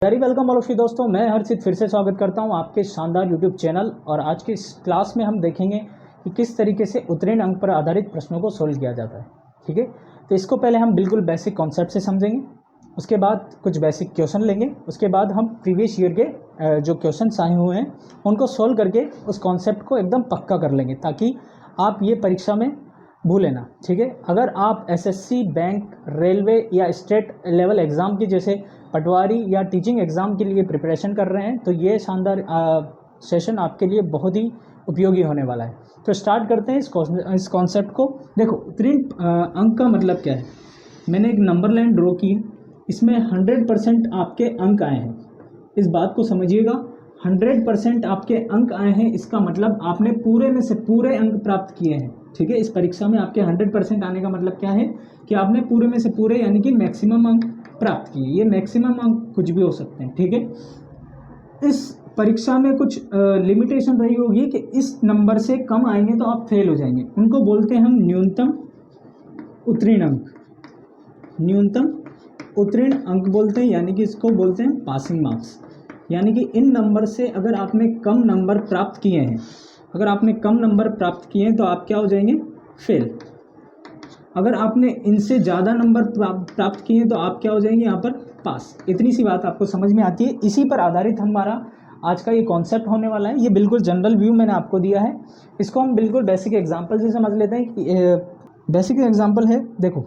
Very welcome all of you दोस्तों, मैं हर्षित फिर से स्वागत करता हूं आपके शानदार यूट्यूब चैनल। और आज की इस क्लास में हम देखेंगे कि किस तरीके से उत्तीर्ण अंक पर आधारित प्रश्नों को सोल्व किया जाता है। ठीक है, तो इसको पहले हम बिल्कुल बेसिक कॉन्सेप्ट से समझेंगे, उसके बाद कुछ बेसिक क्वेश्चन लेंगे, उसके बाद हम प्रीवियस ईयर के जो क्वेश्चन आए हुए हैं उनको सोल्व करके उस कॉन्सेप्ट को एकदम पक्का कर लेंगे ताकि आप ये परीक्षा में भूलें ना। ठीक है, अगर आप एसएससी, बैंक, रेलवे या स्टेट लेवल एग्ज़ाम की जैसे पटवारी या टीचिंग एग्ज़ाम के लिए प्रिपरेशन कर रहे हैं तो ये शानदार सेशन आपके लिए बहुत ही उपयोगी होने वाला है। तो स्टार्ट करते हैं इस कॉन्सेप्ट को। देखो, उत्तीर्ण अंक का मतलब क्या है। मैंने एक नंबर लाइन ड्रॉ की है, इसमें 100% आपके अंक आए हैं। इस बात को समझिएगा, 100% आपके अंक आए हैं, इसका मतलब आपने पूरे में से पूरे अंक प्राप्त किए हैं। ठीक है, इस परीक्षा में आपके 100% आने का मतलब क्या है कि आपने पूरे में से पूरे यानी कि मैक्सिमम अंक प्राप्त किए। ये मैक्सिमम अंक कुछ भी हो सकते हैं। ठीक है, इस परीक्षा में कुछ लिमिटेशन रही होगी कि इस नंबर से कम आएंगे तो आप फेल हो जाएंगे। उनको बोलते हैं हम न्यूनतम उत्तीर्ण अंक। न्यूनतम उत्तीर्ण अंक बोलते हैं, यानी कि इसको बोलते हैं पासिंग मार्क्स। यानी कि इन नंबर से अगर आपने कम नंबर प्राप्त किए हैं, अगर आपने कम नंबर प्राप्त किए हैं तो आप क्या हो जाएंगे, फेल। अगर आपने इनसे ज़्यादा नंबर प्राप्त किए हैं तो आप क्या हो जाएंगे, यहाँ पर पास। इतनी सी बात आपको समझ में आती है। इसी पर आधारित हमारा आज का ये कॉन्सेप्ट होने वाला है। ये बिल्कुल जनरल व्यू मैंने आपको दिया है, इसको हम बिल्कुल बेसिक एग्जाम्पल से समझ लेते हैं कि बेसिक एग्जाम्पल है। देखो,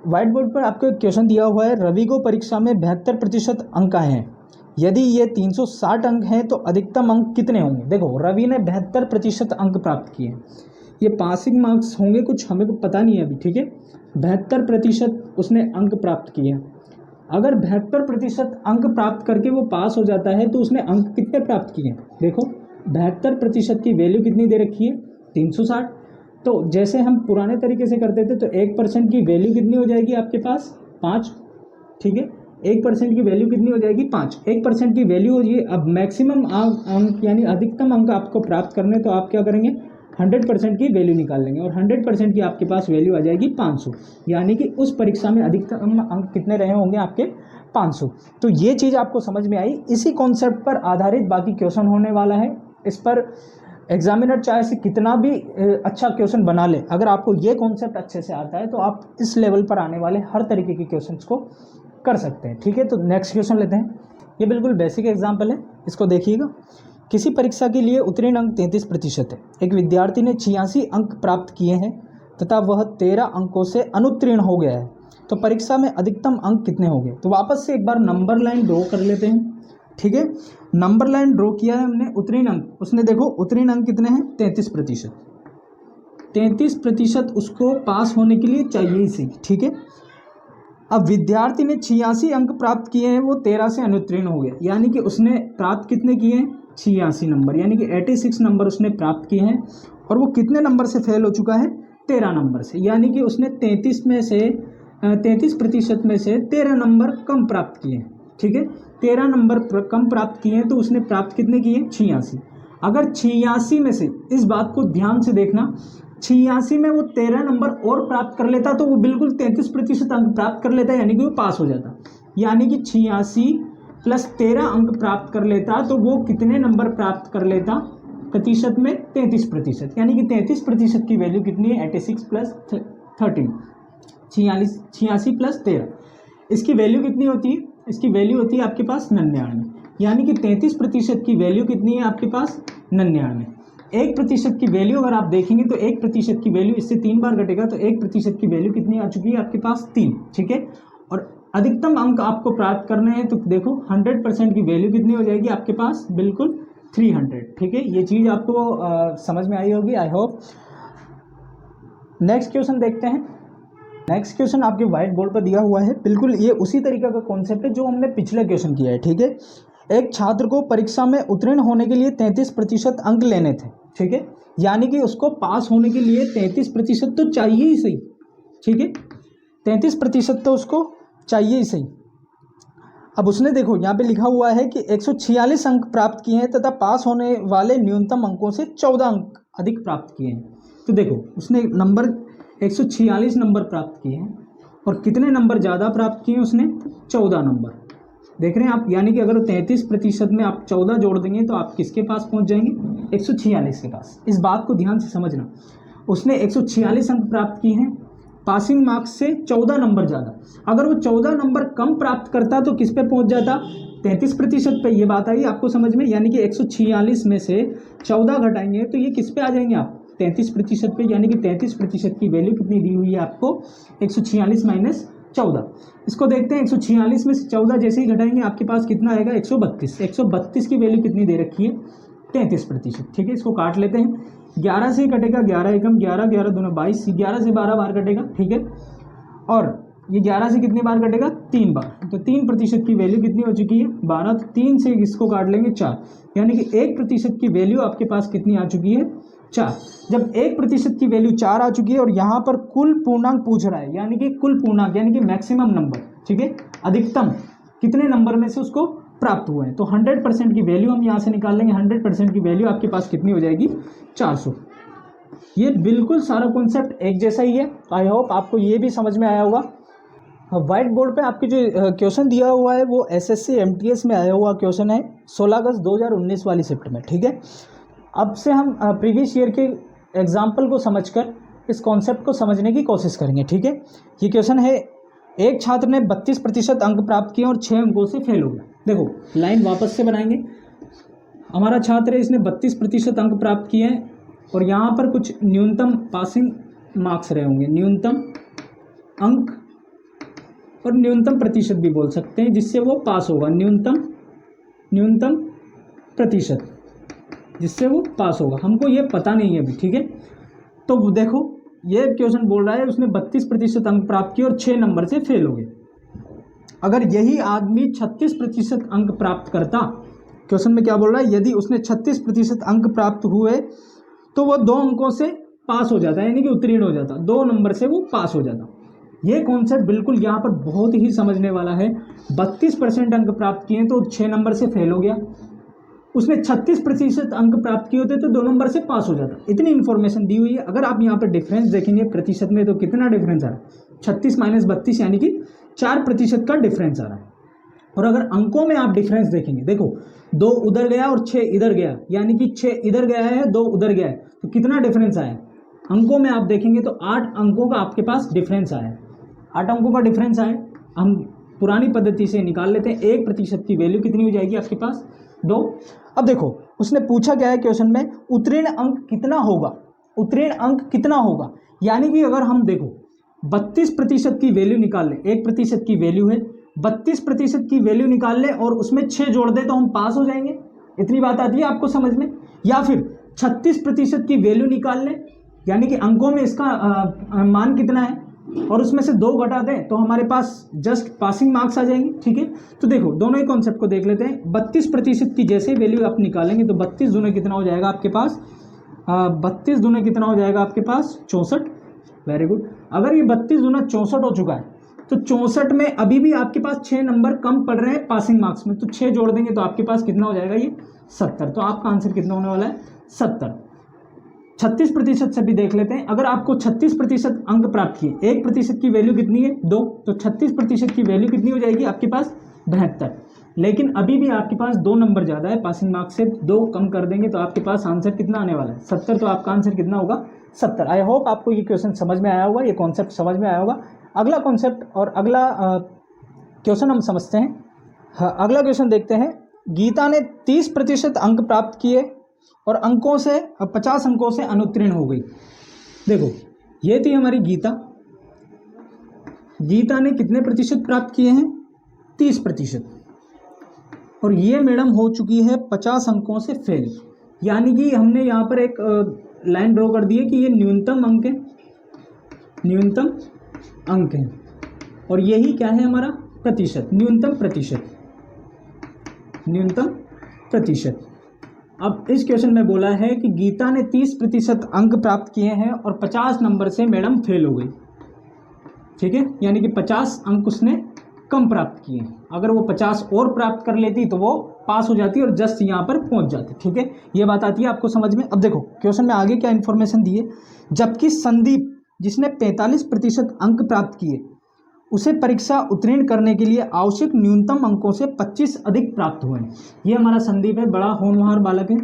व्हाइट बोर्ड पर आपको एक क्वेश्चन दिया हुआ है, रवि को परीक्षा में 72% अंक आए हैं। यदि ये 360 अंक हैं तो अधिकतम अंक कितने होंगे। देखो, रवि ने 72% अंक प्राप्त किए हैं। ये पासिंग मार्क्स होंगे कुछ, हमें को पता नहीं है अभी। ठीक है, 72% उसने अंक प्राप्त किए हैं। अगर 72% अंक प्राप्त करके वो पास हो जाता है तो उसने अंक कितने प्राप्त किए हैं। देखो, 72% की वैल्यू कितनी दे रखी है, 360। तो जैसे हम पुराने तरीके से करते थे तो 1% की वैल्यू कितनी हो जाएगी आपके पास, 5। ठीक है, 1% की वैल्यू कितनी हो जाएगी, 5। 1% की वैल्यू हो जाए। अब मैक्सिमम अंक यानी अधिकतम अंक आपको प्राप्त करने, तो आप क्या करेंगे, 100% की वैल्यू निकाल लेंगे और 100% की आपके पास वैल्यू आ जाएगी 500। यानी कि उस परीक्षा में अधिकतम अंक कितने रहे होंगे आपके, 500। तो ये चीज़ आपको समझ में आई। इसी कॉन्सेप्ट पर आधारित बाकी क्वेश्चन होने वाला है। इस पर एग्जामिनर चाहे से कितना भी अच्छा क्वेश्चन बना ले, अगर आपको ये कॉन्सेप्ट अच्छे से आता है तो आप इस लेवल पर आने वाले हर तरीके के क्वेश्चंस को कर सकते हैं। ठीक है, तो नेक्स्ट क्वेश्चन लेते हैं। ये बिल्कुल बेसिक एग्जाम्पल है, इसको देखिएगा। किसी परीक्षा के लिए उत्तीर्ण अंक 33% है। एक विद्यार्थी ने 86 अंक प्राप्त किए हैं तथा वह 13 अंकों से अनुत्तीर्ण हो गया है, तो परीक्षा में अधिकतम अंक कितने होंगे। तो वापस से एक बार नंबर लाइन ड्रॉ कर लेते हैं। ठीक है, नंबर लाइन ड्रॉ किया है हमने। उत्तीर्ण अंक, उसने देखो उत्तीर्ण अंक कितने हैं, 33%। 33% उसको पास होने के लिए चाहिए ही सही। ठीक है, अब विद्यार्थी ने 86 अंक प्राप्त किए हैं, वो 13 से अनुत्तीर्ण हो गया। यानी कि उसने प्राप्त कितने किए हैं, 86 नंबर, यानी कि 86 नंबर उसने प्राप्त किए हैं। और वो कितने नंबर से फेल हो चुका है, 13 नंबर से। यानी कि उसने 33% में से 13 नंबर कम प्राप्त किए हैं। ठीक है, 13 नंबर कम प्राप्त किए हैं तो उसने प्राप्त कितने किए, 86। अगर 86 में से, इस बात को ध्यान से देखना, 86 में वो 13 नंबर और प्राप्त कर लेता तो वो बिल्कुल 33% अंक प्राप्त कर लेता, यानी कि वो पास हो जाता। यानी कि 86 प्लस 13 अंक प्राप्त कर लेता तो वो कितने नंबर प्राप्त कर लेता, प्रतिशत में 33%। यानी कि 33% की वैल्यू कितनी है, 86 प्लस 13, 86 प्लस 13। इसकी वैल्यू कितनी होती है, इसकी वैल्यू होती है आपके पास 99। यानी कि 33% की वैल्यू कितनी है आपके पास, 99। 1% की वैल्यू अगर आप देखेंगे तो 1% की वैल्यू इससे 3 बार घटेगा तो 1% की वैल्यू कितनी आ चुकी है आपके पास, 3। ठीक है, और अधिकतम अंक आपको प्राप्त करने हैं तो देखो 100% की वैल्यू कितनी हो जाएगी आपके पास, बिल्कुल 300। ठीक है, ये चीज़ आपको समझ में आई होगी, आई होप। नेक्स्ट क्वेश्चन देखते हैं। नेक्स्ट क्वेश्चन आपके व्हाइट बोर्ड पर दिया हुआ है, बिल्कुल ये उसी तरीके का कॉन्सेप्ट है जो हमने पिछले क्वेश्चन किया है। ठीक है, एक छात्र को परीक्षा में उत्तीर्ण होने के लिए 33% अंक लेने थे। ठीक है, यानी कि उसको पास होने के लिए 33% तो चाहिए ही सही। ठीक है, 33% तो उसको चाहिए ही सही। अब उसने देखो यहाँ पे लिखा हुआ है कि 146 अंक प्राप्त किए हैं तथा पास होने वाले न्यूनतम अंकों से 14 अंक अधिक प्राप्त किए हैं। तो देखो, उसने नंबर 146 नंबर प्राप्त किए हैं और कितने नंबर ज़्यादा प्राप्त किए उसने? 14 नंबर। देख रहे हैं आप, यानी कि अगर 33% में आप 14 जोड़ देंगे तो आप किसके पास पहुंच जाएंगे? 146 के पास। इस बात को ध्यान से समझना, उसने 146 अंक प्राप्त किए हैं, पासिंग मार्क्स से 14 नंबर ज़्यादा। अगर वो 14 नंबर कम प्राप्त करता तो किस पे पहुंच जाता? 33% पे। ये बात आई आपको समझ में? यानी कि 146 में से 14 घटाएंगे तो ये किस पे आ जाएंगे आप? 33% पे। यानी कि 33% की वैल्यू कितनी दी हुई है आपको? 146 माइनस 14। इसको देखते हैं, 146 में से 14 जैसे ही घटाएंगे आपके पास कितना आएगा? 132। 132 की वैल्यू कितनी दे रखी है? 33%। ठीक है, इसको काट लेते हैं। 11 से कटेगा 11 एकम 11, 11 दूना 22, 11 से 12 बार कटेगा। ठीक है, और ये 11 से कितनी बार कटेगा? 3 बार। तो 3% की वैल्यू कितनी हो चुकी है? 12। तो 3 से इसको काट लेंगे 4, यानी कि 1% की वैल्यू आपके पास कितनी आ चुकी है? 4। जब 1% की वैल्यू 4 आ चुकी है और यहाँ पर कुल पूर्णांक पूछ रहा है, यानी कि कुल पूर्णांक यानी कि मैक्सिमम नंबर, ठीक है, अधिकतम कितने नंबर में से उसको प्राप्त हुए हैं, तो 100% की वैल्यू हम यहाँ से निकाल लेंगे। 100% की वैल्यू आपके पास कितनी हो जाएगी? 400। ये बिल्कुल सारा कॉन्सेप्ट एक जैसा ही है। आई होप आपको ये भी समझ में आया होगा। व्हाइट बोर्ड पे आपके जो क्वेश्चन दिया हुआ है वो एसएससी एमटीएस में आया हुआ क्वेश्चन है 16 अगस्त 2019 वाली शिफ्ट में। ठीक है, अब से हम प्रीवियस ईयर के एग्जाम्पल को समझकर इस कॉन्सेप्ट को समझने की कोशिश करेंगे। ठीक है, ये क्वेश्चन है, एक छात्र ने 32% अंक प्राप्त किए और 6 अंकों से फेल हो गया। देखो, लाइन वापस से बनाएंगे। हमारा छात्र है, इसने 32% अंक प्राप्त किए हैं और यहाँ पर कुछ न्यूनतम पासिंग मार्क्स रहे होंगे, न्यूनतम अंक और न्यूनतम प्रतिशत भी बोल सकते हैं जिससे वो पास होगा। न्यूनतम प्रतिशत जिससे वो पास होगा, हमको ये पता नहीं है अभी। ठीक है, तो देखो ये क्वेश्चन बोल रहा है उसने 32% अंक प्राप्त किए और 6 नंबर से फेल हो गए। अगर यही आदमी 36% अंक प्राप्त करता, क्वेश्चन में क्या बोल रहा है, यदि उसने 36% अंक प्राप्त हुए तो वो 2 अंकों से पास हो जाता, यानी कि उत्तीर्ण हो जाता, 2 नंबर से वो पास हो जाता। ये कॉन्सेप्ट बिल्कुल यहाँ पर बहुत ही समझने वाला है। 32% अंक प्राप्त किए तो 6 नंबर से फेल हो गया, उसने 36% अंक प्राप्त किए होते तो 2 नंबर से पास हो जाता। इतनी इन्फॉर्मेशन दी हुई है। अगर आप यहाँ पर डिफरेंस देखेंगे प्रतिशत में तो कितना डिफरेंस आ रहा है? 36 माइनस 32 यानी कि 4% का डिफरेंस आ रहा है। और अगर अंकों में आप डिफरेंस देखेंगे, देखो 2 उधर गया और 6 इधर गया, यानी कि 6 इधर गया है 2 उधर गया है, तो कितना डिफरेंस आया? अंकों में आप देखेंगे तो 8 अंकों का आपके पास डिफरेंस आया। 8 अंकों का डिफरेंस आया। हम पुरानी पद्धति से निकाल लेते हैं। 1% की वैल्यू कितनी हो जाएगी आपके पास? 2। अब देखो उसने पूछा क्या है क्वेश्चन में, उत्तीर्ण अंक कितना होगा? उत्तीर्ण अंक कितना होगा, यानी कि अगर हम देखो 32% की वैल्यू निकाल लें, 1% की वैल्यू है, 32% की वैल्यू निकाल लें और उसमें 6 जोड़ दें तो हम पास हो जाएंगे। इतनी बात आती है आपको समझ में? या फिर 36% की वैल्यू निकाल लें, यानी कि अंकों में इसका मान कितना है और उसमें से 2 घटा दें तो हमारे पास जस्ट पासिंग मार्क्स आ जाएंगे। ठीक है, तो देखो दोनों ही कॉन्सेप्ट को देख लेते हैं। 32% की जैसे वैल्यू आप निकालेंगे तो 32 दूने कितना हो जाएगा आपके पास? 32 दूने कितना हो जाएगा आपके पास? 64। Very good. अगर ये 32 दूना 64 हो चुका है तो 64 में अभी भी आपके पास 6 नंबर कम पड़ रहे हैं पासिंग मार्क्स में, तो 6 जोड़ देंगे तो आपके पास कितना हो जाएगा? ये 70। तो आपका आंसर कितना होने वाला है? 70। 36% से भी देख लेते हैं। अगर आपको 36% अंक प्राप्त किए, 1% की वैल्यू कितनी है? 2, तो 36% की वैल्यू कितनी हो जाएगी आपके पास? 72। लेकिन अभी भी आपके पास 2 नंबर ज़्यादा है, पासिंग मार्क्स से 2 कम कर देंगे तो आपके पास आंसर कितना आने वाला है? 70। तो आपका आंसर कितना होगा? 70। आई होप आपको ये क्वेश्चन समझ में आया होगा, ये कॉन्सेप्ट समझ में आया होगा। अगला कॉन्सेप्ट और अगला क्वेश्चन हम समझते हैं। हाँ, अगला क्वेश्चन देखते हैं। गीता ने 30% अंक प्राप्त किए और अंकों से 50 अंकों से अनुत्तीर्ण हो गई। देखो ये थी हमारी गीता। गीता ने कितने प्रतिशत प्राप्त किए हैं? 30%। और ये मैडम हो चुकी है 50 अंकों से फेल, यानी कि हमने यहाँ पर एक लाइन ड्रॉ कर दी है कि ये न्यूनतम अंक है, न्यूनतम अंक है, और यही क्या है हमारा? प्रतिशत, न्यूनतम प्रतिशत, न्यूनतम प्रतिशत। अब इस क्वेश्चन में बोला है कि गीता ने 30% अंक प्राप्त किए हैं और 50 नंबर से मैडम फेल हो गई। ठीक है, यानी कि 50 अंक उसने कम प्राप्त किए। अगर वो 50 और प्राप्त कर लेती तो वो पास हो जाती और जस्ट यहाँ पर पहुँच जाती। ठीक है, ये बात आती है आपको समझ में। अब देखो क्वेश्चन में आगे क्या इन्फॉर्मेशन दी है। जबकि संदीप जिसने 45% अंक प्राप्त किए उसे परीक्षा उत्तीर्ण करने के लिए आवश्यक न्यूनतम अंकों से 25 अधिक प्राप्त हुए हैं। ये हमारा संदीप है, बड़ा होनहार बालक है।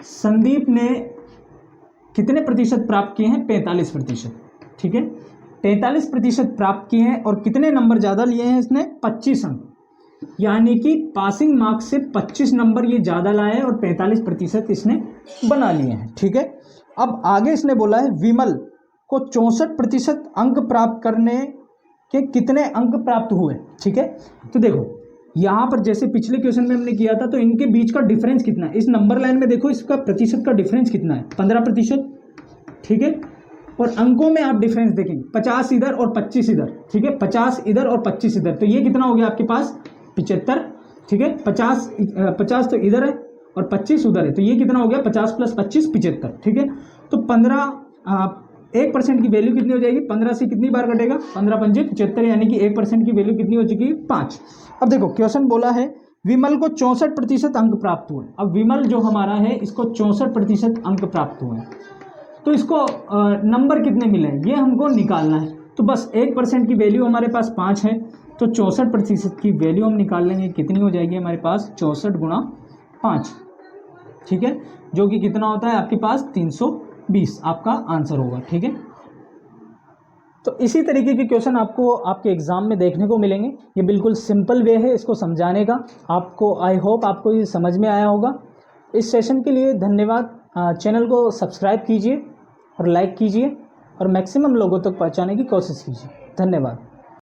संदीप ने कितने प्रतिशत प्राप्त किए हैं? 45%। ठीक है, 45% प्राप्त किए हैं और कितने नंबर ज़्यादा लिए हैं इसने? 25 अंक, यानी कि पासिंग मार्क्स से 25 नंबर ये ज़्यादा लाए हैं और 45% इसने बना लिए हैं। ठीक है, अब आगे इसने बोला है विमल को 64% अंक प्राप्त करने के कितने अंक प्राप्त हुए। ठीक है, तो देखो यहाँ पर जैसे पिछले क्वेश्चन में हमने किया था, तो इनके बीच का डिफरेंस कितना है? इस नंबर लाइन में देखो इसका प्रतिशत का डिफरेंस कितना है? 15%। ठीक है, और अंकों में आप डिफरेंस देखेंगे 50 इधर और 25 इधर। ठीक है, 50 इधर और 25 इधर, तो ये कितना हो गया आपके पास? 75। ठीक है, 50 तो इधर है और 25 उधर है, तो ये कितना हो गया? 50 + 25 75। ठीक है, तो 1% की वैल्यू कितनी हो जाएगी? 15 से कितनी बार कटेगा? 15 पंजे 75, यानी कि 1% की वैल्यू कितनी हो चुकी है? 5। अब देखो क्वेश्चन बोला है विमल को 64% अंक प्राप्त हुए। अब विमल जो हमारा है इसको 64% अंक प्राप्त हुए, तो इसको नंबर कितने मिले हैं ये हमको निकालना है। तो बस 1% की वैल्यू हमारे पास 5 है, तो 64% की वैल्यू हम निकाल लेंगे, कितनी हो जाएगी हमारे पास? 64 × 5। ठीक है, जो कि कितना होता है आपके पास? 320 आपका आंसर होगा। ठीक है, तो इसी तरीके के क्वेश्चन आपको आपके एग्ज़ाम में देखने को मिलेंगे। ये बिल्कुल सिंपल वे है इसको समझाने का। आपको आई होप आपको ये समझ में आया होगा। इस सेशन के लिए धन्यवाद। चैनल को सब्सक्राइब कीजिए और लाइक कीजिए और मैक्सिमम लोगों तक पहुंचाने की कोशिश कीजिए। धन्यवाद।